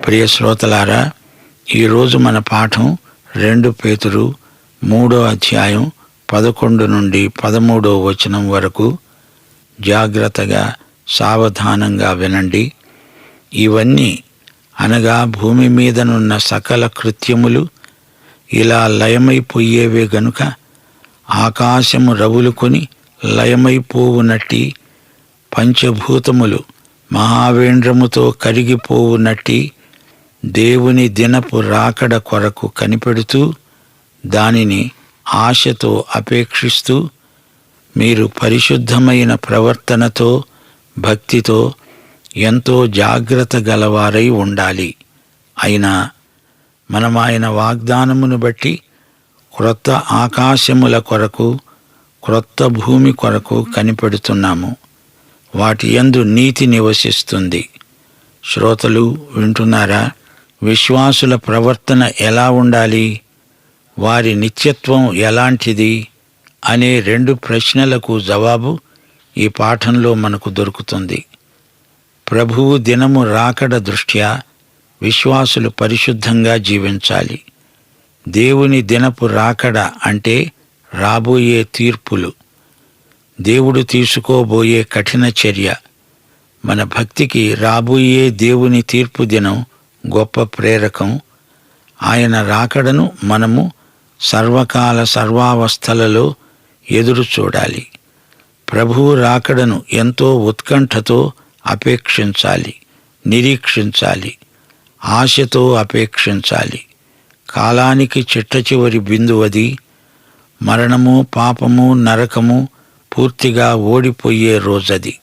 ప్రియ శ్రోతలారా, ఈరోజు మన పాఠం 2 పేతురు 3వ అధ్యాయం 11 నుండి 13వ వచనం వరకు. జాగ్రత్తగా సావధానంగా వినండి. ఇవన్నీ అనగా భూమి మీదనున్న సకల కృత్యములు ఇలా లయమైపోయేవే గనుక ఆకాశము రవులుకొని లయమైపోవునట్టి, పంచభూతములు మహావేంద్రముతో కరిగిపోవునట్టి దేవుని దినపు రాకడ కొరకు కనిపెడుతూ దానిని ఆశతో అపేక్షిస్తూ మీరు పరిశుద్ధమైన ప్రవర్తనతో భక్తితో ఎంతో జాగ్రత్త గలవారై ఉండాలి. అయినా మనం ఆయన వాగ్దానమును బట్టి క్రొత్త ఆకాశముల కొరకు క్రొత్త భూమి కొరకు కనిపెడుతున్నాము. వాటి యందు నీతి నివసిస్తుంది. శ్రోతలు వింటున్నారా? విశ్వాసుల ప్రవర్తన ఎలా ఉండాలి, వారి నిత్యత్వం ఎలాంటిది అనే 2 ప్రశ్నలకు జవాబు ఈ పాఠంలో మనకు దొరుకుతుంది. ప్రభువు దినము రాకడ దృష్ట్యా విశ్వాసులు పరిశుద్ధంగా జీవించాలి. దేవుని దినపు రాకడ అంటే రాబోయే తీర్పులు, దేవుడు తీసుకోబోయే కఠిన చర్య. మన భక్తికి రాబోయే దేవుని తీర్పు దినం గొప్ప ప్రేరకం. ఆయన రాకడను మనము సర్వకాల సర్వావస్థలలో ఎదురు చూడాలి. ప్రభువు రాకడను ఎంతో ఉత్కంఠతో అపేక్షించాలి, నిరీక్షించాలి, ఆశతో అపేక్షించాలి. కాలానికి చిట్టచివరి బిందువది. మరణము, పాపము, నరకము పూర్తిగా ఓడిపోయే రోజది.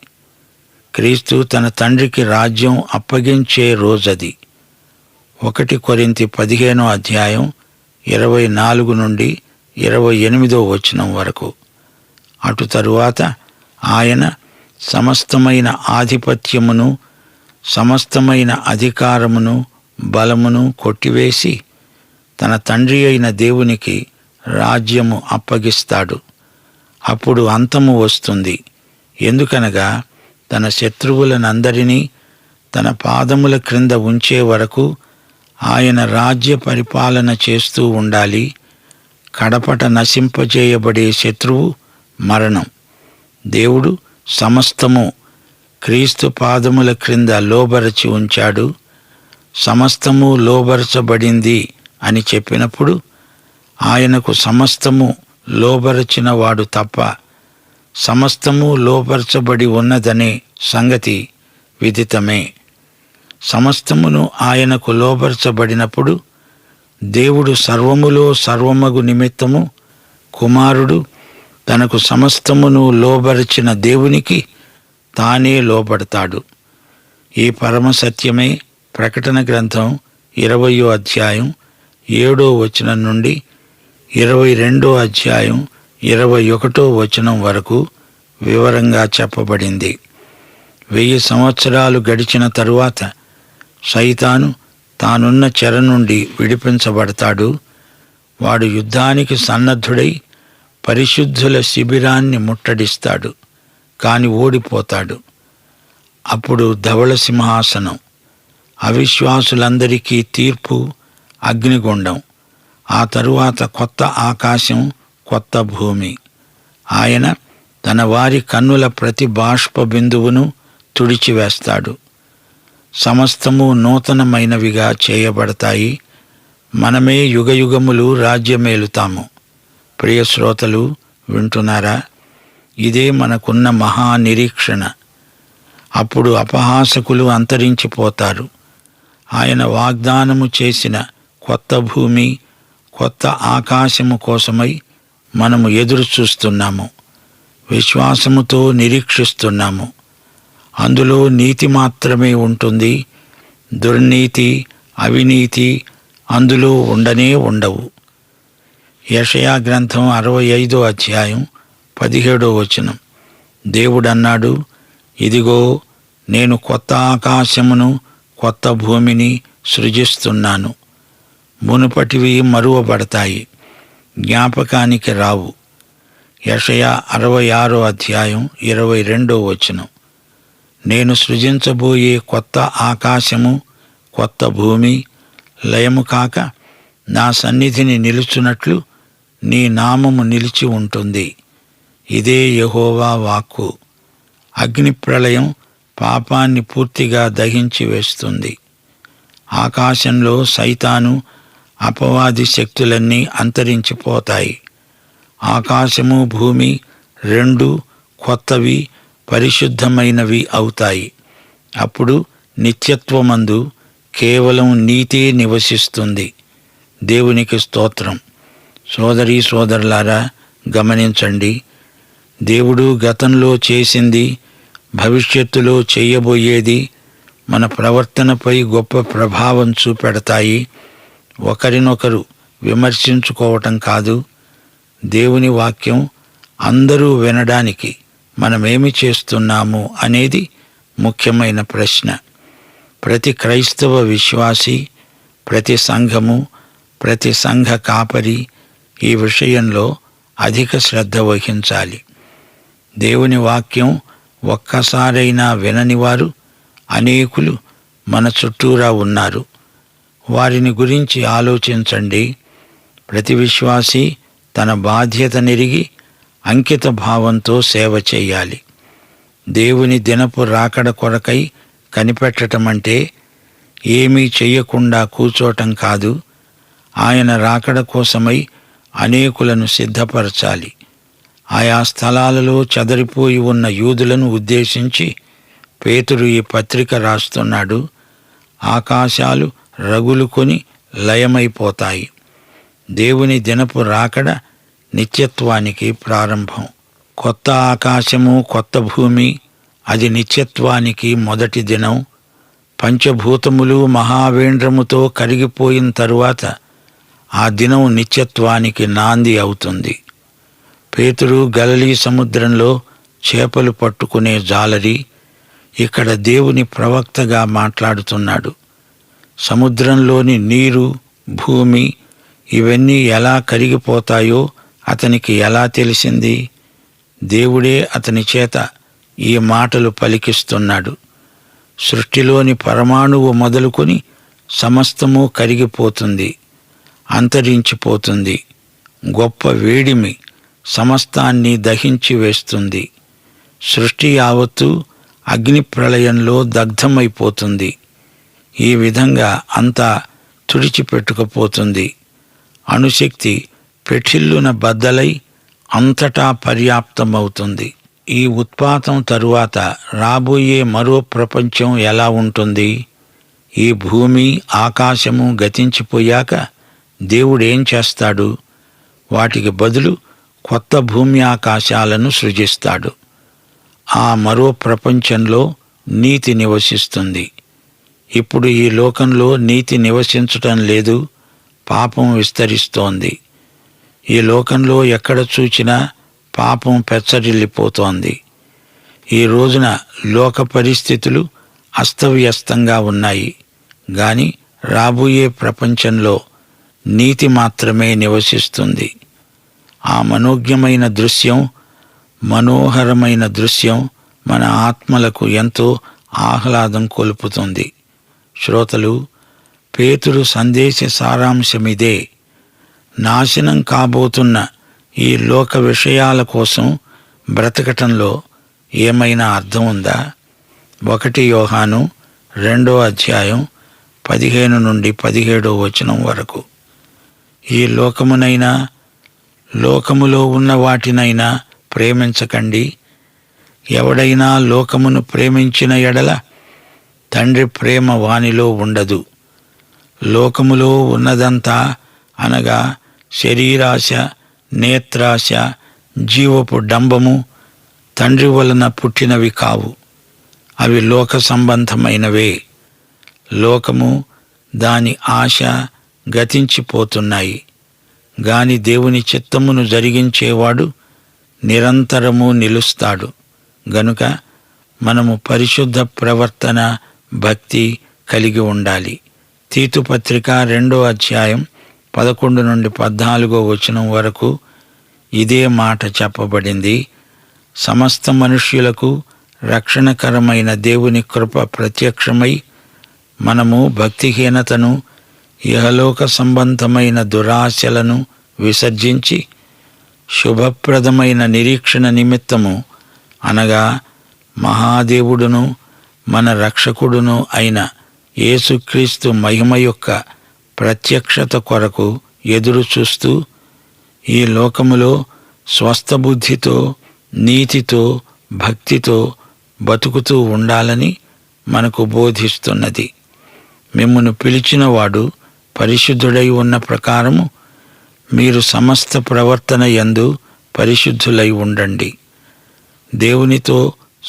క్రీస్తు తన తండ్రికి రాజ్యం అప్పగించే రోజది. 1 కొరింథీ 15వ అధ్యాయం 24 నుండి 28వ వచనం వరకు. అటు తరువాత ఆయన సమస్తమైన ఆధిపత్యమును, సమస్తమైన అధికారమును, బలమును కొట్టివేసి తన తండ్రి అయిన దేవునికి రాజ్యము అప్పగిస్తాడు. అప్పుడు అంతము వస్తుంది. ఎందుకనగా తన శత్రువులనందరినీ తన పాదముల క్రింద ఉంచే వరకు ఆయన రాజ్య పరిపాలన చేస్తూ ఉండాలి. కడపట నశింపజేయబడే శత్రువు మరణం. దేవుడు సమస్తము క్రీస్తు పాదముల క్రింద లోబరచి ఉంచాడు. సమస్తము లోబరచబడింది అని చెప్పినప్పుడు ఆయనకు సమస్తము లోబరచిన వాడు తప్ప సమస్తము లోబరచబడి ఉన్నదనే సంగతి విదితమే. సమస్తమును ఆయనకు లోబరచబడినప్పుడు దేవుడు సర్వములో సర్వమగు నిమిత్తము కుమారుడు తనకు సమస్తమును లోబరచిన దేవునికి తానే లోబడతాడు. ఈ పరమసత్యమే ప్రకటన గ్రంథం 20వ అధ్యాయం 7వ వచనం నుండి 22వ అధ్యాయం 21వ వచనం వరకు వివరంగా చెప్పబడింది. 1000 సంవత్సరాలు గడిచిన తరువాత సైతాను తానున్న చెర నుండి విడిపించబడతాడు. వాడు యుద్ధానికి సన్నద్ధుడై పరిశుద్ధుల శిబిరాన్ని ముట్టడిస్తాడు, కాని ఓడిపోతాడు. అప్పుడు ధవళ సింహాసనం, అవిశ్వాసులందరికీ తీర్పు, అగ్నిగుండం. ఆ తరువాత కొత్త ఆకాశం, కొత్త భూమి. ఆయన తన వారి కన్నుల ప్రతి బాష్ప బిందువును తుడిచివేస్తాడు. సమస్తము నూతనమైనవిగా చేయబడతాయి. మనమే యుగయుగములు రాజ్యమేలుతాము. ప్రియ శ్రోతలు వింటున్నారా? ఇదే మనకున్న మహానిరీక్షణ. అప్పుడు అపహాసకులు అంతరించిపోతారు. ఆయన వాగ్దానము చేసిన కొత్త భూమి, కొత్త ఆకాశము కోసమై మనము ఎదురు చూస్తున్నాము. విశ్వాసముతో నిరీక్షిస్తున్నాము. అందులో నీతి మాత్రమే ఉంటుంది. దుర్నీతి, అవినీతి అందులో ఉండవు. యెషయా గ్రంథం 65వ అధ్యాయం 17వ వచనం. దేవుడన్నాడు, ఇదిగో నేను కొత్త ఆకాశమును కొత్త భూమిని సృజిస్తున్నాను. మునుపటివి మరువబడతాయి, జ్ఞాపకానికి రావు. యెషయా 66వ అధ్యాయం 22వ వచనం. నేను సృజించబోయే కొత్త ఆకాశము కొత్త భూమి లయము కాక నా సన్నిధిని నిలుచున్నట్లు నీ నామము నిలిచి ఉంటుంది. ఇదే యెహోవా వాక్కు. అగ్నిప్రళయం పాపాన్ని పూర్తిగా దహించి వేస్తుంది. ఆకాశంలో సైతాను అపవాది శక్తులన్నీ అంతరించిపోతాయి. ఆకాశము భూమి రెండు కొత్తవి పరిశుద్ధమైనవి అవుతాయి. అప్పుడు నిత్యత్వమందు కేవలం నీతే నివసిస్తుంది. దేవునికి స్తోత్రం. సోదరీ సోదరులారా, గమనించండి. దేవుడు గతంలో చేసింది, భవిష్యత్తులో చేయబోయేది మన ప్రవర్తనపై గొప్ప ప్రభావం చూపెడతాయి. ఒకరినొకరు విమర్శించుకోవటం కాదు, దేవుని వాక్యం అందరూ వినడానికి మనమేమి చేస్తున్నాము అనేది ముఖ్యమైన ప్రశ్న. ప్రతి క్రైస్తవ విశ్వాసి, ప్రతి సంఘము, ప్రతి సంఘ కాపరి ఈ విషయంలో అధిక శ్రద్ధ వహించాలి. దేవుని వాక్యం ఒక్కసారైనా విననివారు అనేకులు మన చుట్టూరా ఉన్నారు. వారిని గురించి ఆలోచించండి. ప్రతి విశ్వాసి తన బాధ్యత నెరిగి అంకిత భావంతో సేవ చేయాలి. దేవుని దినపు రాకడ కొరకై కనిపెట్టటమంటే ఏమీ చెయ్యకుండా కూర్చోటం కాదు. ఆయన రాకడ కోసమై అనేకులను సిద్ధపరచాలి. ఆయా స్థలాలలో చెదరిపోయి ఉన్న యూదులను ఉద్దేశించి పేతురు ఈ పత్రిక రాస్తున్నాడు. ఆకాశాలు రగులుకొని లయమైపోతాయి. దేవుని దినపు రాకడ నిత్యత్వానికి ప్రారంభం. కొత్త ఆకాశము, కొత్త భూమి, అది నిత్యత్వానికి మొదటి దినం. పంచభూతములు మహావేంద్రముతో కరిగిపోయిన తరువాత ఆ దినం నిత్యత్వానికి నాంది అవుతుంది. పేతురు గలిలీ సముద్రంలో చేపలు పట్టుకునే జాలరి ఇక్కడ దేవుని ప్రవక్తగా మాట్లాడుతున్నాడు. సముద్రంలోని నీరు, భూమి ఇవన్నీ ఎలా కరిగిపోతాయో అతనికి ఎలా తెలిసింది? దేవుడే అతని చేత ఈ మాటలు పలికిస్తున్నాడు. సృష్టిలోని పరమాణువు మొదలుకొని సమస్తము కరిగిపోతుంది, అంతరించిపోతుంది. గొప్ప వేడిమి సమస్తాన్ని దహించి వేస్తుంది. సృష్టి యావత్తు అగ్ని ప్రళయంలో దగ్ధమైపోతుంది. ఈ విధంగా అంతా తుడిచిపెట్టుకుపోతుంది. అణుశక్తి పెఠిల్లున బద్దలై అంతటా పర్యాప్తమవుతుంది. ఈ ఉత్పాతం తరువాత రాబోయే మరో ప్రపంచం ఎలా ఉంటుంది? ఈ భూమి ఆకాశము గతించిపోయాక దేవుడేం చేస్తాడు? వాటికి బదులు కొత్త భూమి ఆకాశాలను సృజిస్తాడు. ఆ మరో ప్రపంచంలో నీతి నివసిస్తుంది. ఇప్పుడు ఈ లోకంలో నీతి నివసించటం లేదు, పాపం విస్తరిస్తోంది. ఈ లోకంలో ఎక్కడ చూచినా పాపం పెచ్చరిల్లిపోతోంది. ఈ రోజున లోక పరిస్థితులు అస్తవ్యస్తంగా ఉన్నాయి. గాని రాబోయే ప్రపంచంలో నీతి మాత్రమే నివసిస్తుంది. ఆ మనోజ్ఞమైన దృశ్యం, మనోహరమైన దృశ్యం మన ఆత్మలకు ఎంతో ఆహ్లాదం కొలుపుతుంది. శ్రోతలు, పేతురు సందేశ సారాంశమిదే. నాశనం కాబోతున్న ఈ లోక విషయాల కోసం బ్రతకటంలో ఏమైనా అర్థం ఉందా? 1 యోహాను 2:15-17 వరకు. ఈ లోకమునైనా లోకములో ఉన్న వాటినైనా ప్రేమించకండి. ఎవడైనా లోకమును ప్రేమించిన ఎడల తండ్రి ప్రేమ వానిలో ఉండదు. లోకములో ఉన్నదంతా అనగా శరీరాశ, నేత్రాశ, జీవపు డంబము తండ్రి వలన పుట్టినవి కావు. అవి లోక సంబంధమైనవే. లోకము, దాని ఆశ గతించిపోతున్నాయి. గాని దేవుని చిత్తమును జరిగించేవాడు నిరంతరము నిలుస్తాడు. గనుక మనము పరిశుద్ధ ప్రవర్తన, భక్తి కలిగి ఉండాలి. తీతు పత్రిక 2:11-14 వరకు ఇదే మాట చెప్పబడింది. సమస్త మనుష్యులకు రక్షణకరమైన దేవుని కృప ప్రత్యక్షమై మనము భక్తిహీనతను, ఇహలోక సంబంధమైన దురాశలను విసర్జించి శుభప్రదమైన నిరీక్షణ నిమిత్తము, అనగా మహాదేవుడును మన రక్షకుడును అయిన యేసుక్రీస్తు మహిమ యొక్క ప్రత్యక్షత కొరకు ఎదురు చూస్తూ ఈ లోకములో స్వస్థబుద్ధితో, నీతితో, భక్తితో బతుకుతూ ఉండాలని మనకు బోధిస్తున్నది. మిమ్మును పిలిచినవాడు పరిశుద్ధుడై ఉన్న ప్రకారము మీరు సమస్త ప్రవర్తన యందు పరిశుద్ధులై ఉండండి. దేవునితో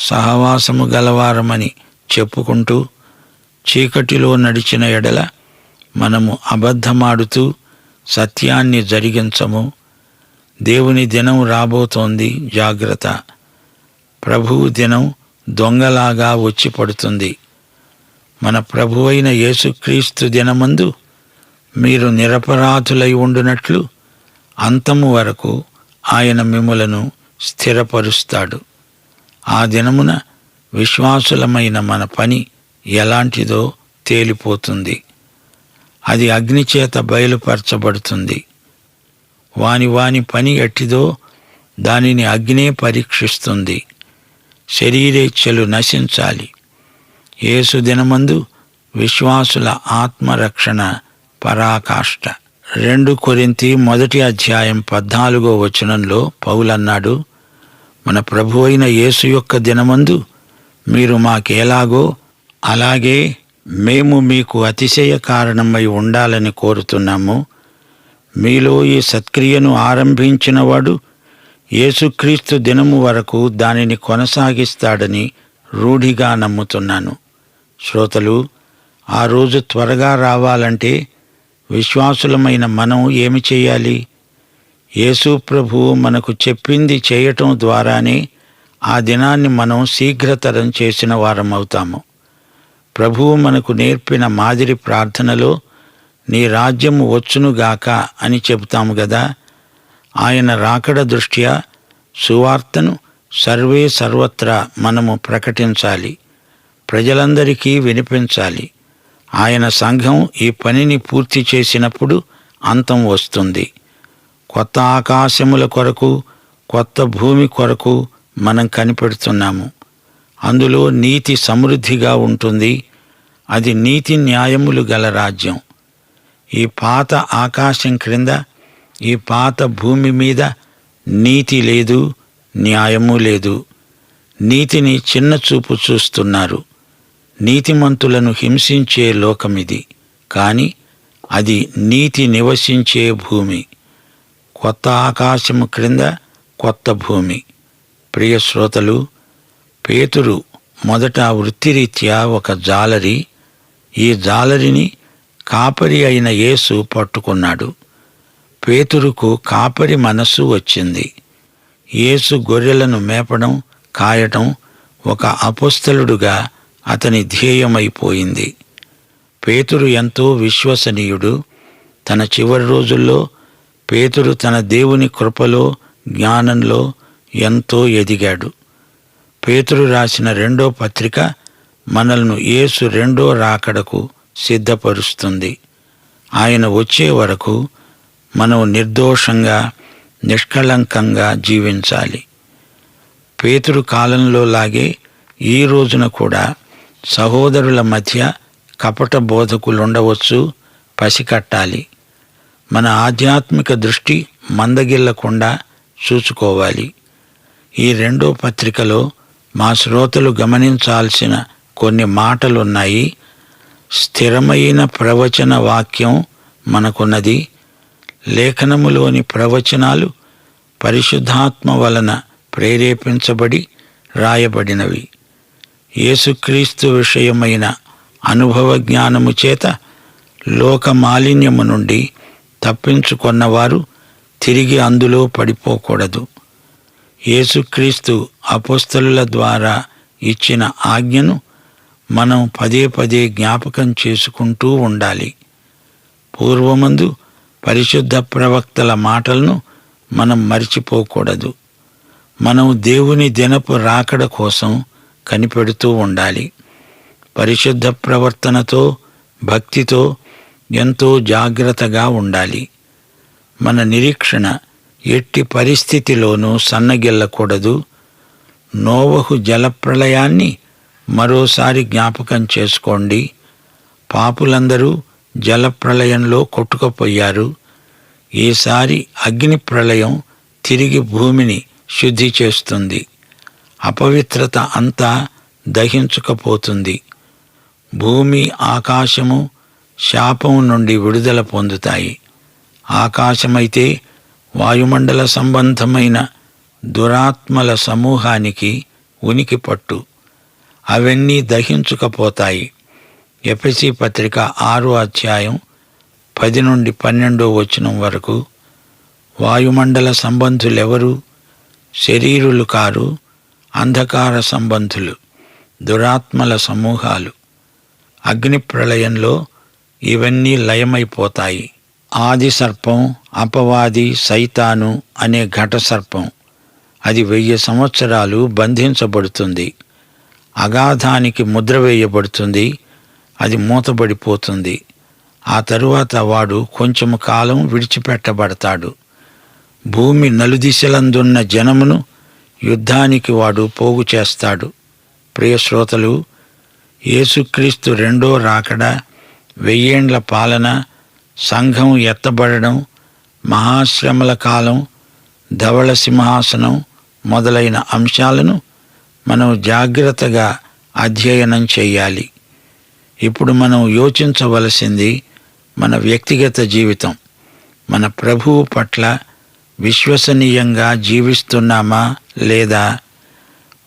సహవాసము గలవారమని చెప్పుకుంటూ చీకటిలో నడిచిన ఎడల మనము అబద్ధమాడుతూ సత్యాన్ని జరిగించము. దేవుని దినం రాబోతోంది, జాగ్రత్త. ప్రభువు దినం దొంగలాగా వచ్చి పడుతుంది. మన ప్రభువైన యేసుక్రీస్తు దినమందు మీరు నిరపరాధులై ఉండునట్లు అంతము వరకు ఆయన మిమ్ములను స్థిరపరుస్తాడు. ఆ దినమున విశ్వాసులమైన మన పని ఎలాంటిదో తేలిపోతుంది. అది అగ్నిచేత బయలుపరచబడుతుంది. వాని పని ఎట్టిదో దానిని అగ్నే పరీక్షిస్తుంది. శరీరేచ్ఛలు నశించాలి. యేసు దినమందు విశ్వాసుల ఆత్మరక్షణ పరాకాష్ట. 2 కొరింథీ 1:14 పౌలన్నాడు, మన ప్రభువైన యేసు యొక్క దినమందు మీరు మాకేలాగో అలాగే మేము మీకు అతిశయ కారణమై ఉండాలని కోరుతున్నాము. మీలో ఈ సత్క్రియను ఆరంభించినవాడు యేసుక్రీస్తు దినము వరకు దానిని కొనసాగిస్తాడని రూఢిగా నమ్ముతున్నాను. శ్రోతలు, ఆ రోజు త్వరగా రావాలంటే విశ్వాసులమైన మనం ఏమి చేయాలి? యేసు ప్రభువు మనకు చెప్పింది చేయటం ద్వారానే ఆ దినాన్ని మనం శీఘ్రతరం చేసిన వారమవుతాము. ప్రభువు మనకు నేర్పిన మాదిరి ప్రార్థనలో నీ రాజ్యము వచ్చునుగాక అని చెబుతాము గదా. ఆయన రాకడ దృష్ట్యా సువార్తను సర్వత్రా మనము ప్రకటించాలి, ప్రజలందరికీ వినిపించాలి. ఆయన సంఘం ఈ పనిని పూర్తి చేసినప్పుడు అంతం వస్తుంది. కొత్త ఆకాశముల కొరకు, కొత్త భూమి కొరకు మనం కనిపెడుతున్నాము. అందులో నీతి సమృద్ధిగా ఉంటుంది. అది నీతి న్యాయములు గల రాజ్యం. ఈ పాత ఆకాశం క్రింద, ఈ పాత భూమి మీద నీతి లేదు, న్యాయము లేదు. నీతిని చిన్న చూపు చూస్తున్నారు. నీతిమంతులను హింసించే లోకమిది, కాని అది నీతి నివసించే భూమి. కొత్త ఆకాశము క్రింద కొత్త భూమి. ప్రియ శ్రోతలు, పేతురు మొదట వృత్తిరీత్యా ఒక జాలరి. ఈ జాలరిని కాపరి అయిన యేసు పట్టుకున్నాడు. పేతురుకు కాపరి మనస్సు వచ్చింది. యేసు గొర్రెలను మేపడం, కాయటం ఒక అపోస్తలుడుగా అతని ధ్యేయమైపోయింది. పేతురు ఎంతో విశ్వసనీయుడు. తన చివరి రోజుల్లో పేతురు తన దేవుని కృపలో, జ్ఞానంలో ఎంతో ఎదిగాడు. పేతురు రాసిన 2వ పత్రిక మనల్ని యేసు 2వ రాకడకు సిద్ధపరుస్తుంది. ఆయన వచ్చే వరకు మనం నిర్దోషంగా, నిష్కళంకంగా జీవించాలి. పేతురు కాలంలో లాగే ఈ రోజున కూడా సహోదరుల మధ్య కపట బోధకులుండవచ్చు, పసికట్టాలి. మన ఆధ్యాత్మిక దృష్టి మందగిల్లకుండా చూసుకోవాలి. ఈ 2వ పత్రికలో మా శ్రోతలు గమనించాల్సిన కొన్ని మాటలున్నాయి. స్థిరమైన ప్రవచన వాక్యం మనకున్నది. లేఖనములోని ప్రవచనాలు పరిశుద్ధాత్మ వలన ప్రేరేపించబడి రాయబడినవి. యేసుక్రీస్తు విషయమైన అనుభవ జ్ఞానము చేత లోక మాలిన్యము నుండి తప్పించుకొన్నవారు తిరిగి అందులో పడిపోకూడదు. యేసుక్రీస్తు అపోస్తలుల ద్వారా ఇచ్చిన ఆజ్ఞను మనం పదే పదే జ్ఞాపకం చేసుకుంటూ ఉండాలి. పూర్వమందు పరిశుద్ధ ప్రవక్తల మాటలను మనం మరిచిపోకూడదు. మనం దేవుని దినపు రాకడ కోసం కనిపెడుతూ ఉండాలి. పరిశుద్ధ ప్రవర్తనతో, భక్తితో ఎంతో జాగ్రత్తగా ఉండాలి. మన నిరీక్షణ ఎట్టి పరిస్థితిలోనూ సన్నగిల్లకూడదు. నోవహు జలప్రళయాన్ని మరోసారి జ్ఞాపకం చేసుకోండి. పాపులందరూ జలప్రళయంలో కొట్టుకుపోయారు. ఈసారి అగ్ని ప్రళయం తిరిగి భూమిని శుద్ధి చేస్తుంది. అపవిత్రత అంతా దహించుకపోతుంది. భూమి, ఆకాశము శాపం నుండి విడుదల పొందుతాయి. ఆకాశమైతే వాయుమండల సంబంధమైన దురాత్మల సమూహానికి ఉనికి పట్టు. అవన్నీ దహించుకపోతాయి. ఎఫెసీ పత్రిక 6వ అధ్యాయం 10 నుండి 12వ వచనం వరకు. వాయుమండల సంబంధులెవరు? శరీరులు కారు, అంధకార సంబంధులు, దురాత్మల సమూహాలు. అగ్ని ప్రళయంలో ఇవన్నీ లయమైపోతాయి. ఆది సర్పం, అపవాది, సైతాను అనే ఘట సర్పం, అది 1000 సంవత్సరాలు బంధించబడుతుంది. అగాధానికి ముద్ర వేయబడుతుంది. అది మూతబడిపోతుంది. ఆ తరువాత వాడు కొంచెము కాలం విడిచిపెట్టబడతాడు. భూమి నలుదిశలందున్న జనమును యుద్ధానికి వాడు పోగు చేస్తాడు. ప్రియ శ్రోతలు, యేసుక్రీస్తు రెండో రాకడ, 1000 ఏండ్ల పాలన, సంఘం ఎత్తబడడం, మహాశ్రమల కాలం, ధవళ సింహాసనం మొదలైన అంశాలను మనం జాగ్రత్తగా అధ్యయనం చేయాలి. ఇప్పుడు మనం యోచించవలసింది మన వ్యక్తిగత జీవితం. మన ప్రభువు పట్ల విశ్వసనీయంగా జీవిస్తున్నామా లేదా?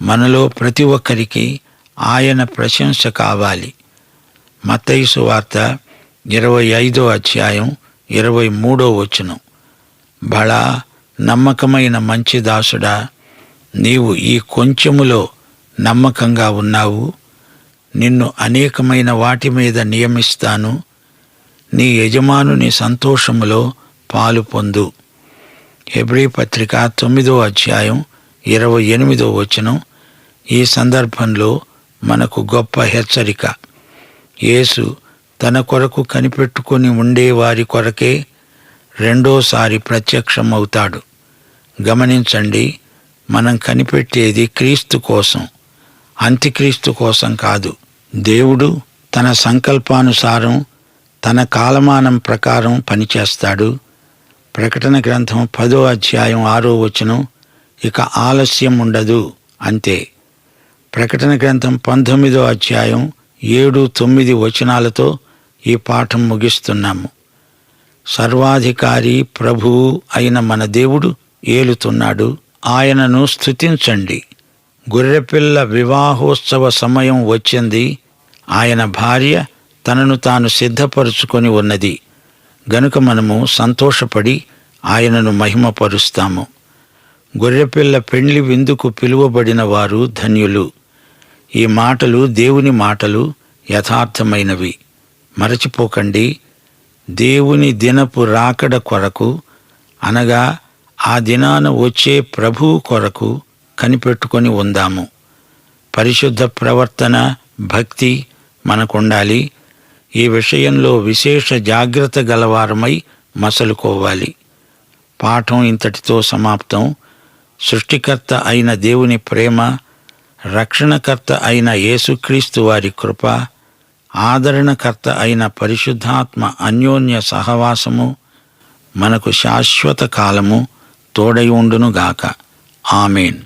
మనలో ప్రతి ఒక్కరికి ఆయన ప్రశంస కావాలి. మత్తయి సువార్త 25వ అధ్యాయం 23వ వచనం. బళా నమ్మకమైన మంచి దాసుడా, నీవు ఈ కొంచెములో నమ్మకంగా ఉన్నావు, నిన్ను అనేకమైన వాటి మీద నియమిస్తాను. నీ యజమానుని సంతోషములో పాలు పొందు. హెబ్రీ పత్రిక 9వ అధ్యాయం 28వ వచనం. ఈ సందర్భంలో మనకు గొప్ప హెచ్చరిక. యేసు తన కొరకు కనిపెట్టుకుని ఉండేవారి కొరకే రెండోసారి ప్రత్యక్షమవుతాడు. గమనించండి, మనం కనిపెట్టేది క్రీస్తు కోసం, అంత్యక్రీస్తు కోసం కాదు. దేవుడు తన సంకల్పానుసారం, తన కాలమానం ప్రకారం పనిచేస్తాడు. ప్రకటన గ్రంథం 10వ అధ్యాయం 6వ వచనం. ఇక ఆలస్యం ఉండదు, అంతే. ప్రకటన గ్రంథం 19వ అధ్యాయం 7, 9 వచనాలతో ఈ పాఠం ముగిస్తున్నాము. సర్వాధికారి, ప్రభువు అయిన మన దేవుడు ఏలుతున్నాడు. ఆయనను స్తుతించండి. గొర్రెపిల్ల వివాహోత్సవ సమయం వచ్చింది. ఆయన భార్య తనను తాను సిద్ధపరుచుకొని ఉన్నది. గనుక మనము సంతోషపడి ఆయనను మహిమపరుస్తాము. గొర్రెపిల్ల పెండ్లి విందుకు పిలువబడిన వారు ధన్యులు. ఈ మాటలు దేవుని మాటలు, యథార్థమైనవి. మరచిపోకండి. దేవుని దినపు రాకడ కొరకు, అనగా ఆ దినాన వచ్చే ప్రభువు కొరకు కనిపెట్టుకొని ఉందాము. పరిశుద్ధ ప్రవర్తన, భక్తి మనకుండాలి. ఈ విషయంలో విశేష జాగ్రత్త గలవారమై మసలుకోవాలి. పాఠం ఇంతటితో సమాప్తం. సృష్టికర్త అయిన దేవుని ప్రేమ, రక్షణకర్త అయిన యేసుక్రీస్తు వారి కృప, ఆదరణకర్త అయిన పరిశుద్ధాత్మ అన్యోన్య సహవాసము మనకు శాశ్వత కాలము తోడై ఉండునుగాక. ఆమేన్.